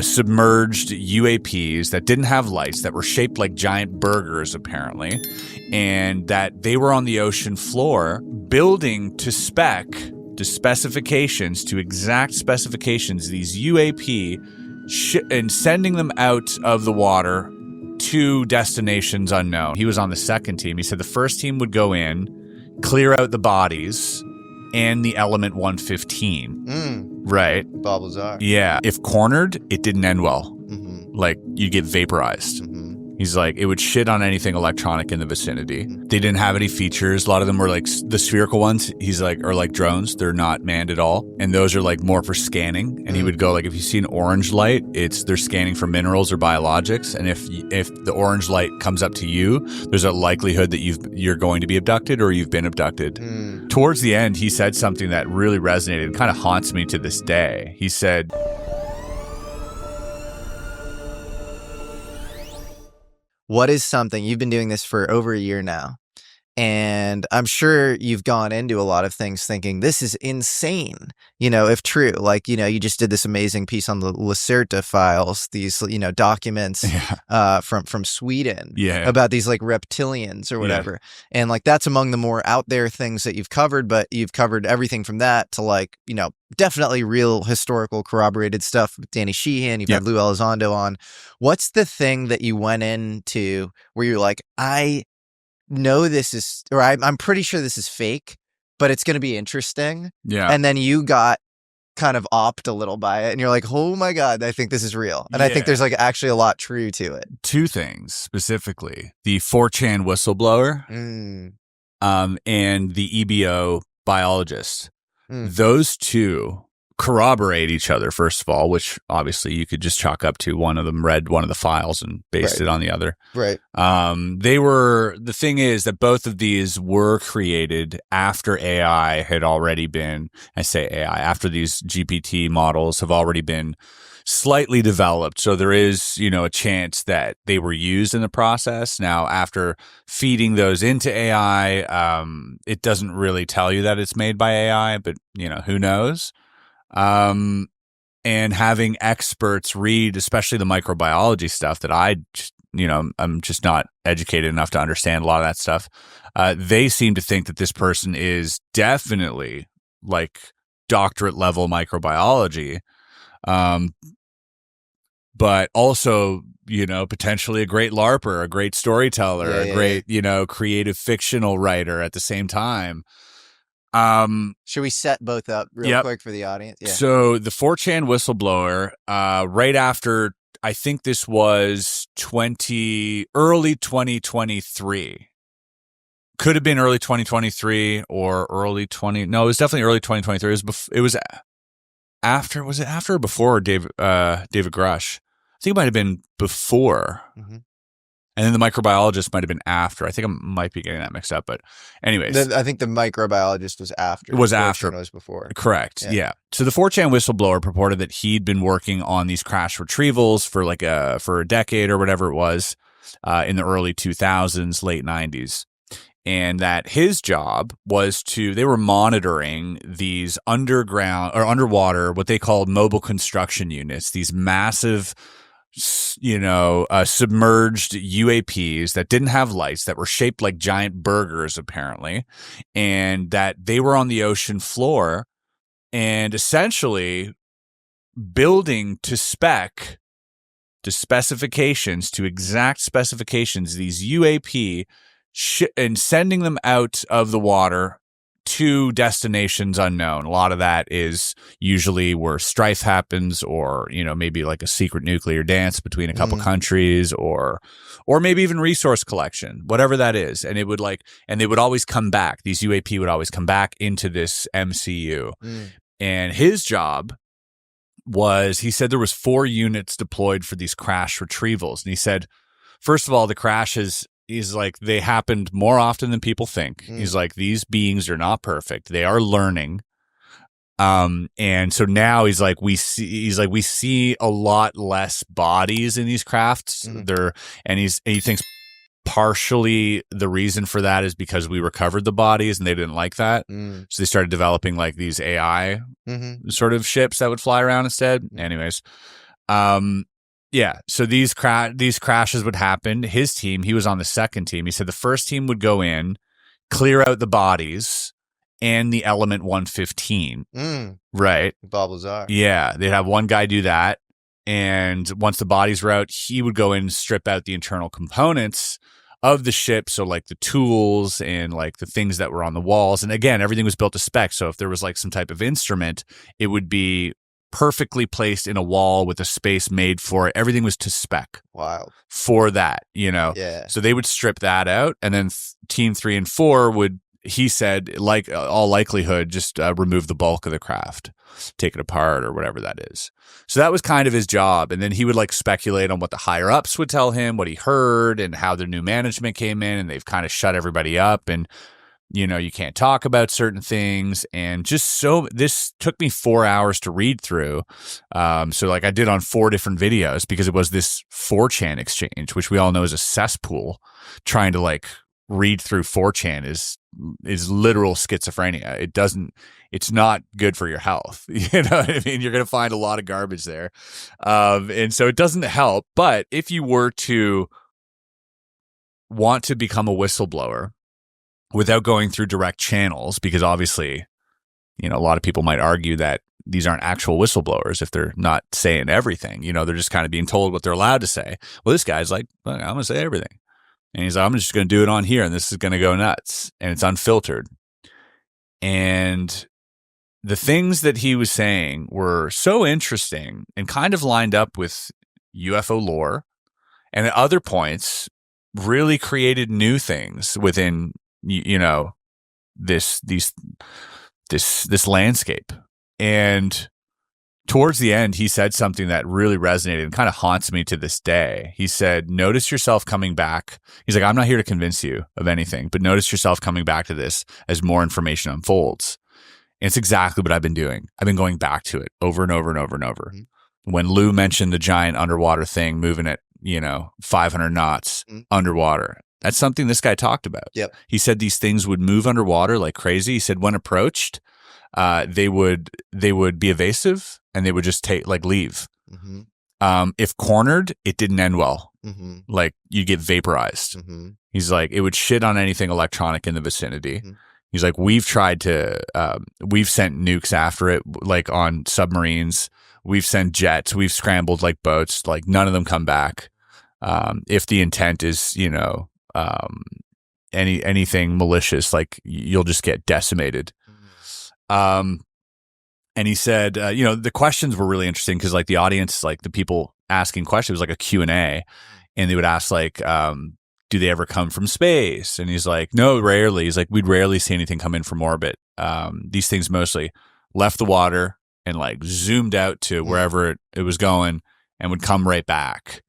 submerged UAPs that didn't have lights, that were shaped like giant burgers, apparently, and that they were on the ocean floor building to specifications, to exact specifications, these UAP, and sending them out of the water to destinations unknown. He was on the second team. He said the first team would go in, clear out the bodies and the element 115. Right. Bob Lazar. Yeah. If cornered, it didn't end well. Like, you get vaporized. He's like, it would shit on anything electronic in the vicinity. They didn't have any features. A lot of them were like the spherical ones. He's like, are like drones. They're not manned at all. And those are like more for scanning. And he would go like, if you see an orange light, they're scanning for minerals or biologics. And if the orange light comes up to you, there's a likelihood that you're going to be abducted or you've been abducted. Towards the end, he said something that really resonated and kind of haunts me to this day. He said, what is something, you've been doing this for over a year now, and I'm sure you've gone into a lot of things thinking this is insane, if true. Like, you just did this amazing piece on the Lacerta files, these, documents from Sweden about these like reptilians or whatever. And like, that's among the more out there things that you've covered, but you've covered everything from that to like, definitely real historical corroborated stuff with Danny Sheehan. You've had Lou Elizondo on. What's the thing that you went into where you're like, I know this is, or I'm pretty sure this is fake, but it's going to be interesting. Yeah. And then you got kind of opped a little by it and you're like, oh my God, I think this is real. And I think there's like actually a lot true to it. Two things specifically: the 4chan whistleblower and the EBO biologist. Those two corroborate each other, first of all, which obviously you could just chalk up to one of them read one of the files and based it on the other. Right. The thing is that both of these were created after AI had already been, after these GPT models have already been slightly developed. So there is, a chance that they were used in the process. Now, after feeding those into AI, it doesn't really tell you that it's made by AI, but, who knows? And having experts read, especially the microbiology stuff that I'm just not educated enough to understand a lot of that stuff. They seem to think that this person is definitely like doctorate level microbiology. But also, potentially a great LARPer, a great storyteller, a great, creative fictional writer at the same time. Should we set both up real quick for the audience? Yeah. So the 4chan whistleblower, right after, I think this was early 2023. Could have been early 2023 or no, it was definitely early 2023. It was after, was it after or before David Grush? I think it might have been before. And then the microbiologist might have been after. I think I might be getting that mixed up, but anyways. I think the microbiologist was after. It was after. It was before. Correct. Yeah. So the 4chan whistleblower purported that he'd been working on these crash retrievals for a decade or whatever it was in the early 2000s, late 90s. And that his job was they were monitoring these underground or underwater, what they called mobile construction units, these massive submerged UAPs that didn't have lights, that were shaped like giant burgers, apparently, and that they were on the ocean floor and essentially building to specifications, to exact specifications, these UAP and sending them out of the water to destinations unknown. A lot of that is usually where strife happens, or maybe like a secret nuclear dance between a couple countries, or maybe even resource collection, whatever that is. And they would always come back. These UAP would always come back into this MCU. And his job was, he said there was 4 units deployed for these crash retrievals. And he said, first of all, the crashes, he's like, they happened more often than people think. He's like, these beings are not perfect. They are learning. And so now he's like, we see a lot less bodies in these crafts. He thinks partially the reason for that is because we recovered the bodies and they didn't like that. So they started developing like these AI sort of ships that would fly around instead. Anyways. Yeah, so these crashes would happen. His team, he was on the second team. He said the first team would go in, clear out the bodies and the element 115. Right. Bob Lazar. Yeah, they'd have one guy do that. And once the bodies were out, he would go in and strip out the internal components of the ship. So like the tools and like the things that were on the walls. And again, everything was built to spec. So if there was like some type of instrument, it would be perfectly placed in a wall with a space made for it. Everything was to spec. Wild. For that, Yeah. So they would strip that out. And then team 3 and 4 would, he said, like all likelihood, just remove the bulk of the craft, take it apart or whatever that is. So that was kind of his job. And then he would like speculate on what the higher ups would tell him, what he heard, and how the new management came in, and they've kind of shut everybody up, and you can't talk about certain things. And this took me 4 hours to read through. So like I did on 4 different videos, because it was this 4chan exchange, which we all know is a cesspool. Trying to like read through 4chan is literal schizophrenia. It's not good for your health. You know what I mean? You're going to find a lot of garbage there. And so it doesn't help. But if you were to want to become a whistleblower without going through direct channels, because obviously, a lot of people might argue that these aren't actual whistleblowers if they're not saying everything. They're just kind of being told what they're allowed to say. Well, this guy's like, I'm going to say everything. And he's like, I'm just going to do it on here, and this is going to go nuts, and it's unfiltered. And the things that he was saying were so interesting and kind of lined up with UFO lore, and at other points really created new things within, this landscape. And towards the end, he said something that really resonated and kind of haunts me to this day. He said, notice yourself coming back. He's like, I'm not here to convince you of anything, but notice yourself coming back to this as more information unfolds. And it's exactly what I've been doing. I've been going back to it over and over and over and over. Mm-hmm. When Lou mentioned the giant underwater thing moving at, 500 knots underwater, that's something this guy talked about. Yep. He said these things would move underwater like crazy. He said when approached, they would be evasive, and they would just leave. Mm-hmm. If cornered, it didn't end well. Mm-hmm. Like you get vaporized. Mm-hmm. He's like, it would shit on anything electronic in the vicinity. Mm-hmm. He's like, we've sent nukes after it, like on submarines. We've sent jets. We've scrambled like boats. Like none of them come back. If the intent is, anything malicious, like you'll just get decimated. Mm-hmm. And he said, the questions were really interesting because like the audience, like the people asking questions, it was like a Q&A, and they would ask like, do they ever come from space? And he's like, no, rarely. He's like, we'd rarely see anything come in from orbit. These things mostly left the water and like zoomed out to wherever it was going and would come right back.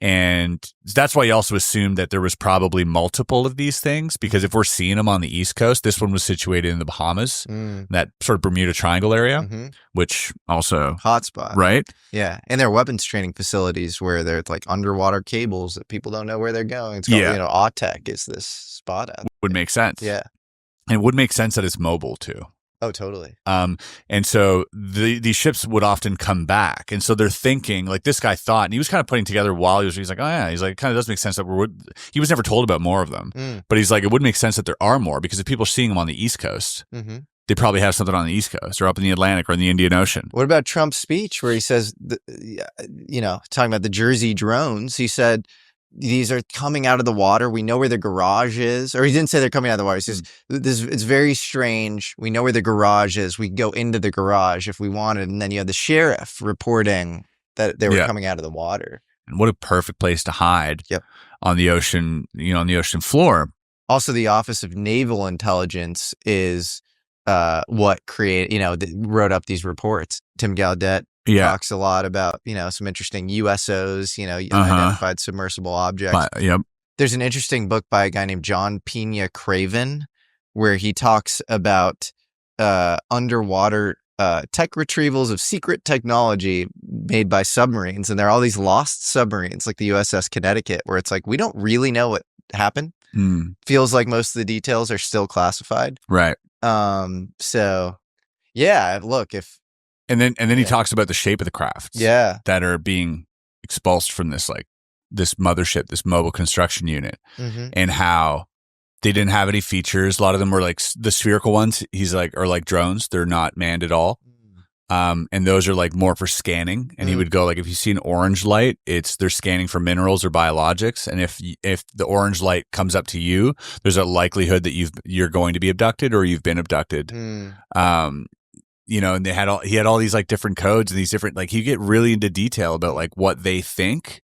And that's why he also assumed that there was probably multiple of these things, because if we're seeing them on the East Coast, this one was situated in the Bahamas, that sort of Bermuda Triangle area, which also hotspot, right? Yeah, and there are weapons training facilities where there's like underwater cables that people don't know where they're going. It's called, AUTEC is this spot out. Would make sense. Yeah, and it would make sense that it's mobile too. Oh, totally. And so these ships would often come back. And so they're thinking, like this guy thought, and he was kind of putting together while he's like, oh yeah, he's like, it kind of does make sense that he was never told about more of them, but he's like, it would make sense that there are more, because if people are seeing them on the East Coast, they probably have something on the East Coast or up in the Atlantic or in the Indian Ocean. What about Trump's speech where he says, talking about the Jersey drones, he said, these are coming out of the water. We know where the garage is. Or he didn't say they're coming out of the water. He says, it's very strange. We know where the garage is. We can go into the garage if we wanted. And then you have the sheriff reporting that they were coming out of the water. And what a perfect place to hide on the ocean, on the ocean floor. Also, the Office of Naval Intelligence is what wrote up these reports. Tim Gaudet talks a lot about, some interesting USOs, unidentified submersible objects. There's an interesting book by a guy named John Pena Craven where he talks about underwater tech retrievals of secret technology made by submarines. And there are all these lost submarines like the USS Connecticut, where it's like, we don't really know what happened. Feels like most of the details are still classified. Right. So yeah, look, if And then he talks about the shape of the crafts that are being expulsed from this mothership, this mobile construction unit, and how they didn't have any features. A lot of them were like the spherical ones. He's like, are like drones. They're not manned at all. And those are like more for scanning. And he would go like, if you see an orange light, they're scanning for minerals or biologics. And if the orange light comes up to you, there's a likelihood that you're going to be abducted or you've been abducted. You know, and he had all these like different codes and these different, like, you get really into detail about like what they think